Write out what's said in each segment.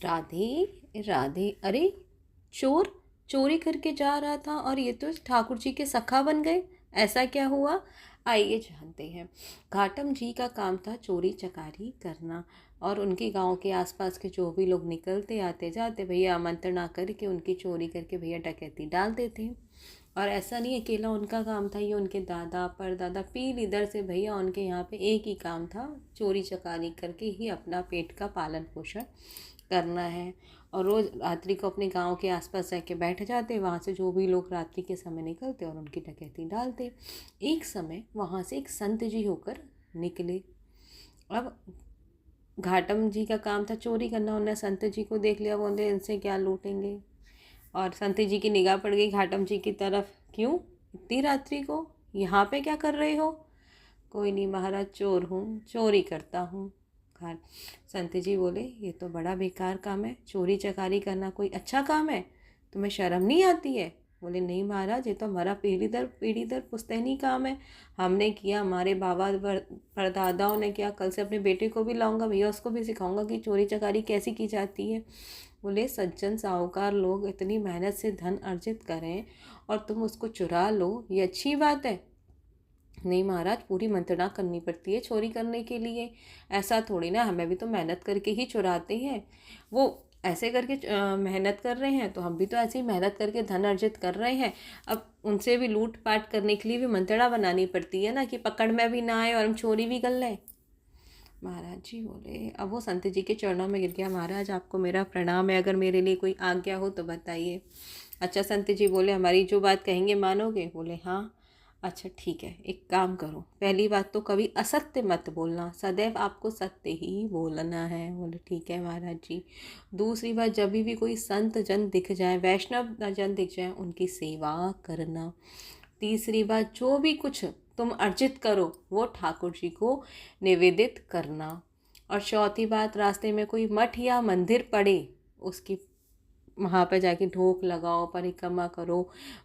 राधे राधे। अरे चोर चोरी करके जा रहा था और ये तो ठाकुर जी के सखा बन गए। ऐसा क्या हुआ, आइए जानते हैं। घाटम जी का काम था चोरी चकारी करना, और उनके गांव के आसपास के जो भी लोग निकलते आते जाते भैया आमंत्रण करके उनकी चोरी करके भैया डकैती डाल देते। और ऐसा नहीं अकेला उनका काम था, ये उनके दादा परदादा पीढ़ी दर से भैया उनके यहाँ पे एक ही काम था, चोरी चकारी करके ही अपना पेट का पालन पोषण करना है। और रोज़ रात्रि को अपने गांव के आसपास जाके बैठ जाते, वहाँ से जो भी लोग रात्रि के समय निकलते और उनकी डकैती डालते। एक समय वहाँ से एक संत जी होकर निकले। अब घाटम जी का काम था चोरी करना, उन्होंने संत जी को देख लिया, बोले इनसे क्या लूटेंगे। और संत जी की निगाह पड़ गई घाटम जी की तरफ। क्यों इतनी रात्रि को यहाँ पे क्या कर रहे हो? कोई नहीं महाराज, चोर हूँ, चोरी करता हूँ। घाट संत जी बोले ये तो बड़ा बेकार काम है, चोरी चकारी करना कोई अच्छा काम है? तुम्हें शर्म नहीं आती है? बोले नहीं महाराज, ये तो हमारा पीढ़ी दर पुश्तैनी काम है, हमने किया, हमारे बाबा परदादाओं ने किया, कल से अपने बेटे को भी लाऊंगा भैया, उसको भी सिखाऊंगा कि चोरी चकारी कैसी की जाती है। बोले सज्जन साहूकार लोग इतनी मेहनत से धन अर्जित करें और तुम उसको चुरा लो, ये अच्छी बात है? नहीं महाराज, पूरी मंत्रणा करनी पड़ती है चोरी करने के लिए, ऐसा थोड़ी ना, हमें भी तो मेहनत करके ही चुराते हैं। वो ऐसे करके मेहनत कर रहे हैं तो हम भी तो ऐसे ही मेहनत करके धन अर्जित कर रहे हैं। अब उनसे भी लूट पाट करने के लिए भी मंत्रणा बनानी पड़ती है ना, कि पकड़ में भी ना आए और हम चोरी भी कर लें। महाराज जी बोले, अब वो संत जी के चरणों में गिर गया, महाराज आपको मेरा प्रणाम है, अगर मेरे लिए कोई आज्ञा हो तो बताइए। अच्छा संत जी बोले, हमारी जो बात कहेंगे मानोगे? बोले हाँ। अच्छा ठीक है, एक काम करो, पहली बात तो कभी असत्य मत बोलना, सदैव आपको सत्य ही बोलना है। बोले ठीक है महाराज जी। दूसरी बात, जब भी कोई संत जन दिख जाए, वैष्णव जन दिख जाए, उनकी सेवा करना। तीसरी बात, जो भी कुछ तुम अर्जित करो वो ठाकुर जी को निवेदित करना। और चौथी बात, रास्ते में कोई मठ या मंदिर पड़े उसकी वहाँ पर जाके ढोक लगाओ, परिक्रमा करो,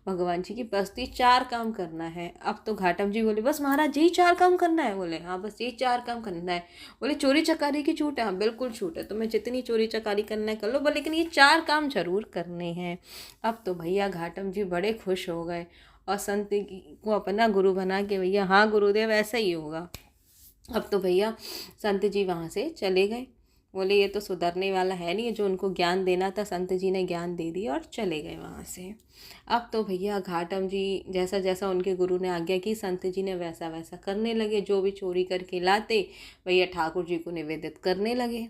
भगवान जी की बस्ती, 4 काम करना है। अब तो घाटम जी बोले बस महाराज यही 4 काम करना है? बोले हाँ बस यही 4 काम करना है। बोले चोरी चकारी की छूट है? हाँ बिल्कुल छूट है, तुम्हें जितनी चोरी चकारी करना है कर लो, लेकिन ये 4 काम जरूर करने हैं। अब तो भैया घाटम जी बड़े खुश हो गए और संत को अपना गुरु बना के, भैया हाँ गुरुदेव ऐसा ही होगा। अब तो भैया संत जी वहाँ से चले गए। बोले ये तो सुधरने वाला है नहीं, जो उनको ज्ञान देना था संत जी ने ज्ञान दे दिया और चले गए वहाँ से। अब तो भैया घाटम जी जैसा जैसा उनके गुरु ने आज्ञा की, संत जी ने वैसा वैसा करने लगे, जो भी चोरी करके लाते भैया ठाकुर जी को निवेदित करने लगे।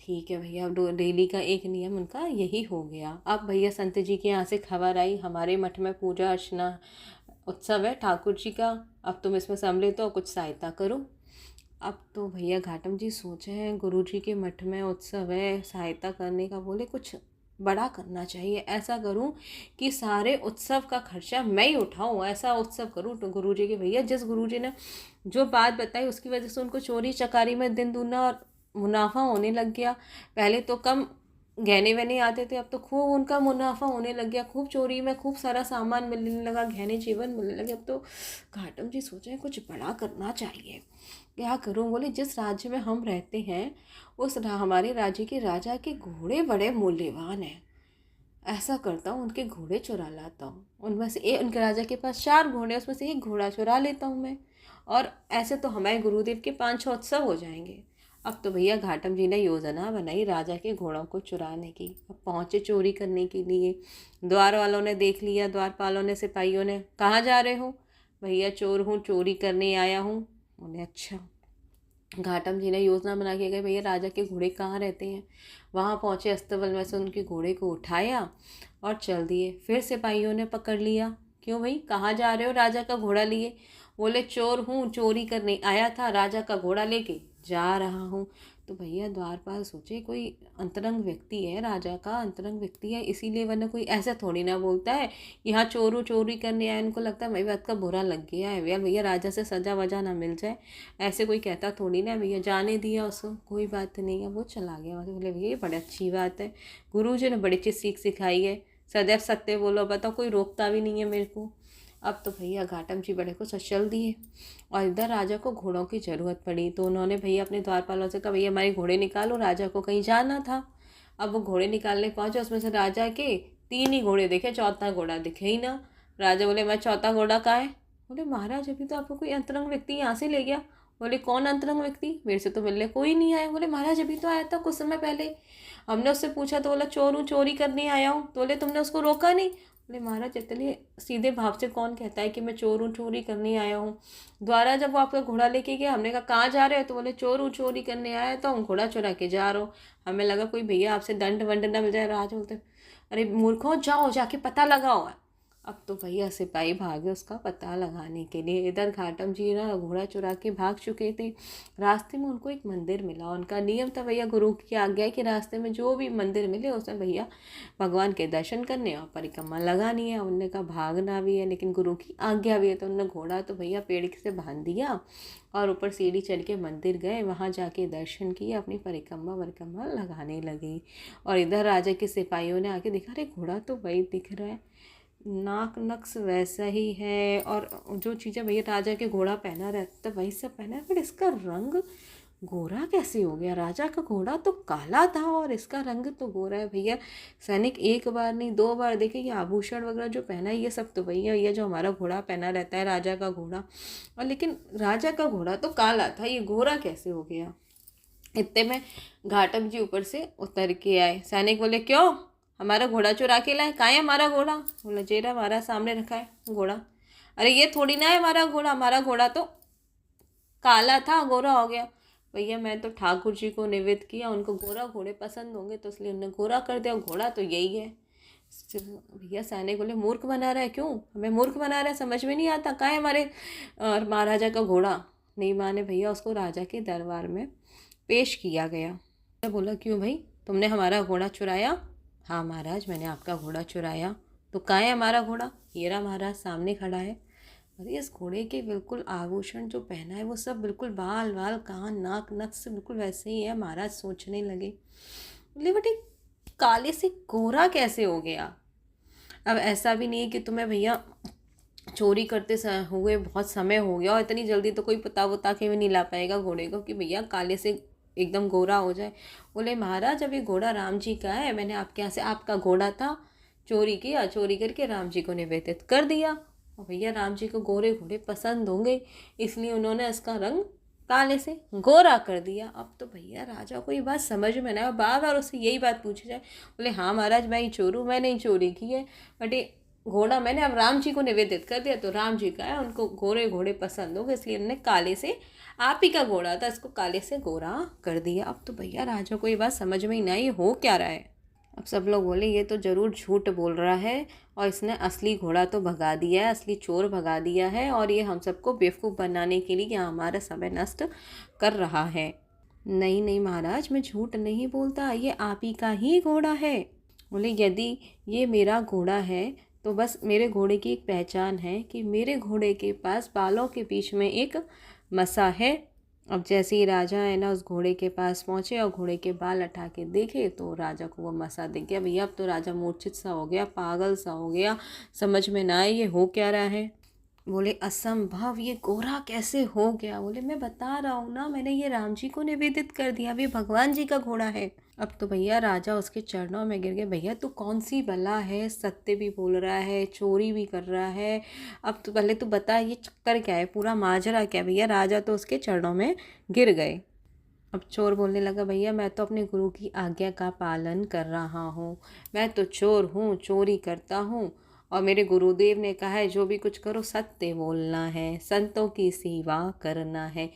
ठीक है भैया, अब डेली का एक नियम उनका यही हो गया। अब भैया संत जी के यहाँ से खबर आई, हमारे मठ में पूजा अर्चना उत्सव है ठाकुर जी का, अब तुम इसमें सम्मिलित हो, कुछ सहायता करो। अब तो भैया घाटम जी सोचे हैं, गुरु जी के मठ में उत्सव है, सहायता करने का, बोले कुछ बड़ा करना चाहिए, ऐसा करूं कि सारे उत्सव का खर्चा मैं ही उठाऊं, ऐसा उत्सव करूं। तो गुरु जी के भैया जिस गुरु जी ने जो बात बताई उसकी वजह से उनको चोरी चकारी में दिन दूना और मुनाफा होने लग गया। पहले तो कम गहने वहने आते थे, अब तो खूब उनका मुनाफा होने लग गया, खूब चोरी में खूब सारा सामान मिलने लगा, गहने जीवन मिलने लगे। अब तो घाटम जी सोचे कुछ बड़ा करना चाहिए, क्या करूं? बोले जिस राज्य में हम रहते हैं हमारे राज्य के राजा के घोड़े बड़े मूल्यवान हैं, ऐसा करता हूँ उनके घोड़े चुरा लाता हूँ, उनमें से एक, उनके राजा के पास 4 घोड़े, उसमें से एक घोड़ा चुरा लेता हूँ मैं, और ऐसे तो हमारे गुरुदेव के 5-6 उत्सव हो जाएंगे। अब तो भैया घाटम जी ने योजना बनाई राजा के घोड़ों को चुराने की। अब पहुँचे चोरी करने के लिए, द्वार वालों ने देख लिया, द्वारपालों ने, सिपाहियों ने, कहाँ जा रहे हो? भैया चोर हूँ, चोरी करने आया हूँ। उन्हें अच्छा। घाटम जी ने योजना बना के गए, भैया राजा के घोड़े कहाँ रहते हैं। वहाँ पहुँचे, अस्तबल में से उनके घोड़े को उठाया और चल दिए। फिर सिपाहियों ने पकड़ लिया, क्यों भाई कहाँ जा रहे हो राजा का घोड़ा लिए? बोले चोर हूँ, चोरी करने आया था, राजा का घोड़ा लेके जा रहा हूँ। तो भैया द्वारपाल सोचे कोई अंतरंग व्यक्ति है, राजा का अंतरंग व्यक्ति है, इसीलिए, वरना कोई ऐसा थोड़ी ना बोलता है यहाँ चोरू चोरी करने आए। उनको लगता है मेरी बात का बुरा लग गया है यार, भैया राजा से सजा वजा ना मिल जाए, ऐसे कोई कहता थोड़ी ना। भैया जाने दिया उसको, कोई बात नहीं है, वो चला गया। मतलब बोले भैया ये बड़ी अच्छी बात है, गुरु जी ने बड़ी अच्छी सीख सिखाई है, सदैव सत्य बोलो, बताओ कोई रोकता भी नहीं है मेरे को। अब तो भैया घाटम जी बड़े को चल दिए और इधर राजा को घोड़ों की ज़रूरत पड़ी, तो उन्होंने भैया अपने द्वारपालों से कहा भैया हमारे घोड़े निकालो, राजा को कहीं जाना था। अब वो घोड़े निकालने पहुंचे, उसमें से राजा के 3 ही घोड़े दिखे, चौथा घोड़ा दिखे ही ना। राजा बोले मैं चौथा घोड़ा कहाँ है? बोले महाराज अभी तो आपको कोई अंतरंग व्यक्ति यहाँ से ले गया। बोले कौन अंतरंग व्यक्ति? मेरे से तो मिलने कोई नहीं आया। बोले महाराज अभी तो आया था कुछ समय पहले, हमने उससे पूछा तो बोला चोर हूँ, चोरी करने आया हूँ। तो बोले तुमने उसको रोका नहीं? बोले महाराज इतने सीधे भाव से कौन कहता है कि मैं चोर हूँ, चोरी करने आया हूँ। द्वारा जब वो आपका घोड़ा लेके गया, हमने कहा कहाँ जा रहे हो? तो बोले चोर हूँ, चोरी करने आया तो हूँ, घोड़ा चुरा के जा रहा हूँ। हमें लगा कोई भैया आपसे दंड वंड ना मिल जाए। राज बोलते अरे मूर्खों, जाओ जाके पता लगाओ। अब तो भैया सिपाही भागे उसका पता लगाने के लिए। इधर घाटम जी ना घोड़ा चुरा के भाग चुके थे। रास्ते में उनको एक मंदिर मिला। उनका नियम था भैया, गुरु की आज्ञा है कि रास्ते में जो भी मंदिर मिले उसमें भैया भगवान के दर्शन करने और परिक्रमा लगानी है। उनने कहा भागना भी है लेकिन गुरु की आज्ञा भी है, तो उन्होंने घोड़ा तो भैया पेड़ से बांध दिया और ऊपर सीढ़ी चढ़ के मंदिर गए। वहाँ जाके दर्शन किए, अपनी परिक्रमा वरिक्रमा लगाने लगे। और इधर राजा के सिपाहियों ने आके देखा, अरे घोड़ा तो वही दिख रहा है, नाक नक्श वैसा ही है, और जो चीज़ें भैया राजा के घोड़ा पहना रहता वही सब पहना है, पर इसका रंग गोरा कैसे हो गया? राजा का घोड़ा तो काला था और इसका रंग तो गोरा है। भैया सैनिक एक बार नहीं 2 बार देखे, ये आभूषण वगैरह जो पहना है ये सब तो भैया ये जो हमारा घोड़ा पहना रहता है राजा का घोड़ा, और लेकिन राजा का घोड़ा तो काला था, ये गोरा कैसे हो गया? इतने में घाटम जी ऊपर से उतर के आए। सैनिक बोले क्यों, हमारा घोड़ा चुरा के लाए? कहाँ है हमारा घोड़ा? बोला जेरा हमारा सामने रखा है घोड़ा। अरे ये थोड़ी ना है हमारा घोड़ा तो काला था, गोरा हो गया। भैया मैं तो ठाकुर जी को निवेद किया, उनको गोरा घोड़े पसंद होंगे तो इसलिए उन्होंने गोरा कर दिया, घोड़ा तो यही है। भैया सैनिक बोले मूर्ख बना रहा है, क्यों हमें मूर्ख बना रहा है, समझ में नहीं आता, कहाँ है हमारे और महाराजा का घोड़ा? नहीं माने भैया, उसको राजा के दरबार में पेश किया गया। बोला क्यों भाई, तुमने हमारा घोड़ा चुराया? हाँ महाराज मैंने आपका घोड़ा चुराया। तो कहाँ है हमारा घोड़ा? ये रहा महाराज सामने खड़ा है। अरे इस घोड़े के बिल्कुल आभूषण जो पहना है वो सब बिल्कुल बाल वाल कान नाक नक से बिल्कुल वैसे ही है। महाराज सोचने लगे, बोले बट काले से गोरा कैसे हो गया? अब ऐसा भी नहीं है कि तुम्हें भैया चोरी करते हुए बहुत समय हो गया और इतनी जल्दी तो कोई पता वता के भी नहीं ला पाएगा घोड़े को कि भैया काले से एकदम गोरा हो जाए। बोले महाराज अब ये घोड़ा राम जी का है, मैंने आपके यहाँ से आपका घोड़ा था, चोरी किया, चोरी करके राम जी को निवेदित कर दिया, और भैया राम जी को गोरे घोड़े पसंद होंगे इसलिए उन्होंने इसका रंग काले से गोरा कर दिया। अब तो भैया राजा को ये बात समझ में ना आया, बार बार उससे यही बात पूछी जाए। बोले हाँ महाराज मैं ही चोर हूँ, मैंने ही चोरी की है, बट ये घोड़ा मैंने अब राम जी को निवेदित कर दिया तो राम जी का है, उनको गोरे घोड़े पसंद हो गए इसलिए उन्होंने काले से, आप ही का घोड़ा था इसको काले से गोरा कर दिया। अब तो भैया राजा को ये बात समझ में ही नहीं आई हो क्या रहा है। अब सब लोग बोले ये तो ज़रूर झूठ बोल रहा है और इसने असली घोड़ा तो भगा दिया है, असली चोर भगा दिया है, और ये हम सबको बेवकूफ़ बनाने के लिए यहाँ हमारा समय नष्ट कर रहा है। नहीं नहीं महाराज मैं झूठ नहीं बोलता, ये आप ही का ही घोड़ा है। बोले यदि ये मेरा घोड़ा है तो बस मेरे घोड़े की एक पहचान है कि मेरे घोड़े के पास बालों के बीच में एक मसा है। अब जैसे ही राजा है ना उस घोड़े के पास पहुँचे और घोड़े के बाल हटा के देखे तो राजा को वो मसा दिख गया। भैया अब तो राजा मूर्छित सा हो गया, पागल सा हो गया, समझ में ना आए ये हो क्या रहा है। बोले असंभव, ये गोरा कैसे हो गया? बोले मैं बता रहा हूँ ना, मैंने ये राम जी को निवेदित कर दिया, अभी भगवान जी का घोड़ा है। अब तो भैया राजा उसके चरणों में गिर गए। भैया तू कौन सी बला है, सत्य भी बोल रहा है, चोरी भी कर रहा है, अब तो पहले तू बता ये चक्कर क्या है, पूरा माजरा क्या है? भैया राजा तो उसके चरणों में गिर गए। अब चोर बोलने लगा भैया मैं तो अपने गुरु की आज्ञा का पालन कर रहा हूँ, मैं तो चोर हूँ, चोरी करता हूँ, और मेरे गुरुदेव ने कहा है जो भी कुछ करो सत्य बोलना है, संतों की सेवा करना है,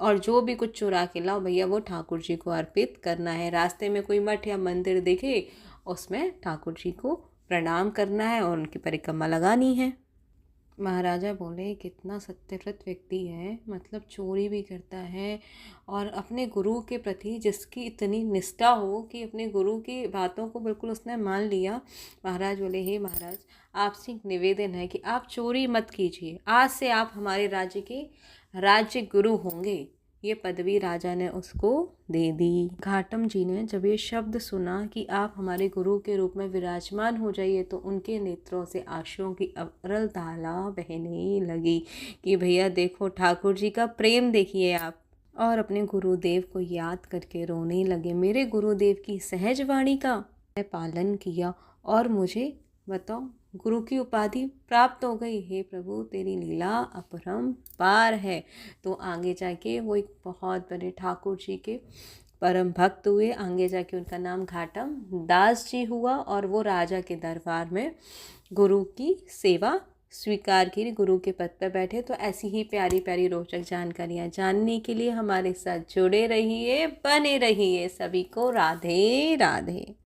और जो भी कुछ चुरा के लाओ भैया वो ठाकुर जी को अर्पित करना है। रास्ते में कोई मठ या मंदिर दिखे उसमें ठाकुर जी को प्रणाम करना है और उनकी परिक्रमा लगानी है। महाराजा बोले कितना सत्यव्रत व्यक्ति है, मतलब चोरी भी करता है और अपने गुरु के प्रति जिसकी इतनी निष्ठा हो कि अपने गुरु की बातों को बिल्कुल उसने मान लिया। महाराज बोले हे महाराज आपसे एक निवेदन है कि आप चोरी मत कीजिए, आज से आप हमारे राज्य के राज्य गुरु होंगे। ये पदवी राजा ने उसको दे दी। घाटम जी ने जब ये शब्द सुना कि आप हमारे गुरु के रूप में विराजमान हो जाइए तो उनके नेत्रों से आंसुओं की अविरल धारा बहने लगी कि भैया देखो ठाकुर जी का प्रेम देखिए आप। और अपने गुरुदेव को याद करके रोने लगे। मेरे गुरुदेव की सहज वाणी का मैं पालन किया और मुझे बताओ गुरु की उपाधि प्राप्त हो गई। हे प्रभु तेरी लीला अपरंपार है। तो आगे जाके वो एक बहुत बड़े ठाकुर जी के परम भक्त हुए। आगे जाके उनका नाम घाटम दास जी हुआ और वो राजा के दरबार में गुरु की सेवा स्वीकार की, गुरु के पद पर बैठे। तो ऐसी ही प्यारी प्यारी रोचक जानकारियाँ जानने के लिए हमारे साथ जुड़े रहिए, बने रहिए। सभी को राधे राधे।